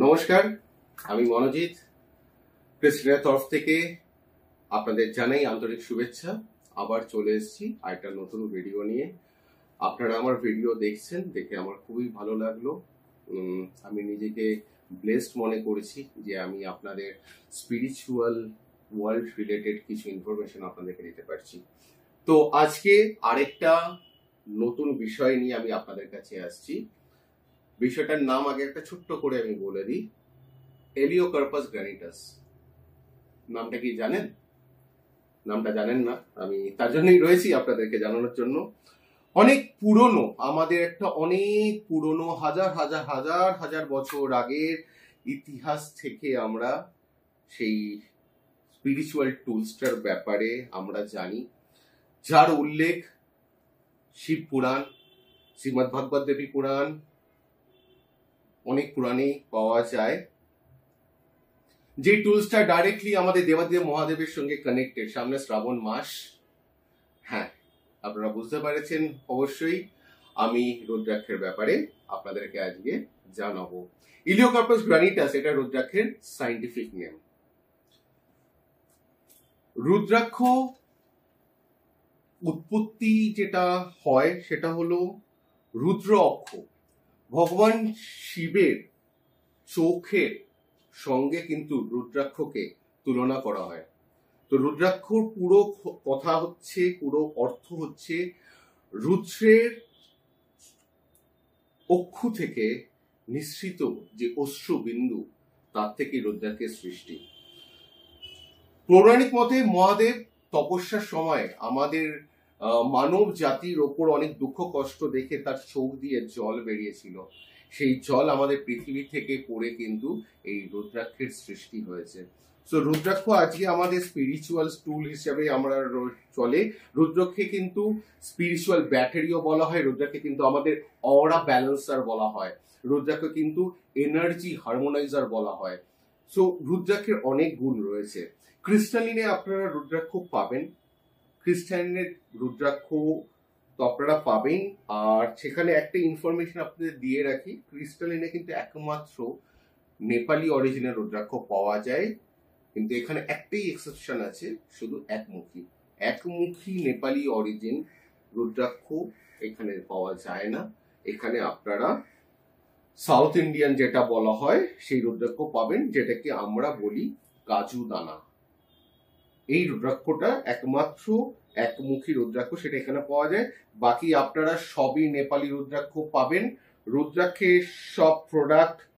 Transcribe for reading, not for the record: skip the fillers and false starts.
নমস্কার, আমি মনোজিৎ ক্রিস্টিনের তরফ থেকে আপনাদের জানাই আন্তরিক শুভেচ্ছা। আবার চলে এসেছি আরেকটা নতুন ভিডিও নিয়ে। আপনারা আমার ভিডিও দেখছেন, দেখে আমার খুবই ভালো লাগলো। আমি নিজেকে ব্লেসড মনে করেছি যে আমি আপনাদের স্পিরিচুয়াল ওয়ার্ল্ড রিলেটেড কিছু ইনফরমেশন আপনাদেরকে দিতে পারছি। তো আজকে আরেকটা নতুন বিষয় নিয়ে আমি আপনাদের কাছে আসছি। বিষয়টার নাম আগে একটা ছোট্ট করে আমি বলে দিই। এলিওকার্পাস গ্রানিটাস নামটা কি জানেন? নামটা জানেন না, আমি তার জন্যই রয়েছি আপনাদেরকে জানানোর জন্য। অনেক পুরনো, আমাদের একটা অনেক পুরনো হাজার হাজার হাজার হাজার বছর আগের ইতিহাস থেকে আমরা সেই স্পিরিচুয়াল টুলসটার ব্যাপারে আমরা জানি, যার উল্লেখ শিব পুরাণ, শ্রীমদ্ ভাগবত দেবী পুরাণ, অনেক পুরাণেই পাওয়া যায়। যে টুলসটা ডাইরেক্টলি আমাদের দেবাদেব মহাদেবের সঙ্গে কানেক্টেড। সামনে শ্রাবণ মাস, হ্যাঁ আপনারা বুঝতে পেরেছেন অবশ্যই। আমি রুদ্রাক্ষের ব্যাপারে আপনাদেরকে আজকে জানাবো। ইলিওকার্পাস গ্রানিটাস এটা রুদ্রাক্ষের সাইন্টিফিক নেম। রুদ্রাক্ষ উৎপত্তি যেটা হয় সেটা হলো রুদ্র অক্ষ, ভগবান শিবের চোখের সঙ্গে কিন্তু রুদ্রাক্ষকে তুলনা করা হয়। তো রুদ্রাক্ষর পুরো কথা হচ্ছে, পুরো অর্থ হচ্ছে রুদ্রের অক্ষু থেকে নিঃসৃত যে অশ্রু বিন্দু, তার থেকে রুদ্রাক্ষের সৃষ্টি। পৌরাণিক মতে মহাদেব তপস্যার সময় আমাদের মানব জাতির ওপর অনেক দুঃখ কষ্ট দেখে তার চোখ দিয়ে জল বেরিয়েছিল। সেই জল আমাদের পৃথিবী থেকে পড়ে কিন্তু এই রুদ্রাক্ষের সৃষ্টি হয়েছে। তো রুদ্রাক্ষ আজকে আমাদের স্পিরিচুয়াল টুল হিসেবে আমরা চলে। রুদ্রাক্ষে কিন্তু স্পিরিচুয়াল ব্যাটারিও বলা হয়, রুদ্রাক্ষে কিন্তু আমাদের অরা ব্যালেন্সার বলা হয়, রুদ্রাক্ষ কিন্তু এনার্জি হারমোনাইজার বলা হয়। সো রুদ্রাক্ষের অনেক গুণ রয়েছে। ক্রিস্টালিনে আপনারা রুদ্রাক্ষ পাবেন, ক্রিস্টালিনের রুদ্রাক্ষ তো আপনারা পাবেন। আর সেখানে একটা ইনফরমেশন আপনাদের দিয়ে রাখি, ক্রিস্টালিনে কিন্তু একমাত্র নেপালি অরিজিনাল রুদ্রাক্ষ পাওয়া যায়, কিন্তু এখানে একটাই এক্সেপশন আছে, শুধু একমুখী নেপালি অরিজিন রুদ্রাক্ষ এখানে পাওয়া যায় না। এখানে আপনারা সাউথ ইন্ডিয়ান যেটা বলা হয় সেই রুদ্রাক্ষ পাবেন, যেটাকে আমরা বলি কাজু দানা। এই রুদ্রাক্ষটা একমাত্র একমুখী রুদ্রাক্ষ, সেটা এখানে পাওয়া যায়। বাকি আপনারা সবই নেপালি রুদ্রাক্ষ পাবেন। রুদ্রাক্ষের সব প্রোডাক্ট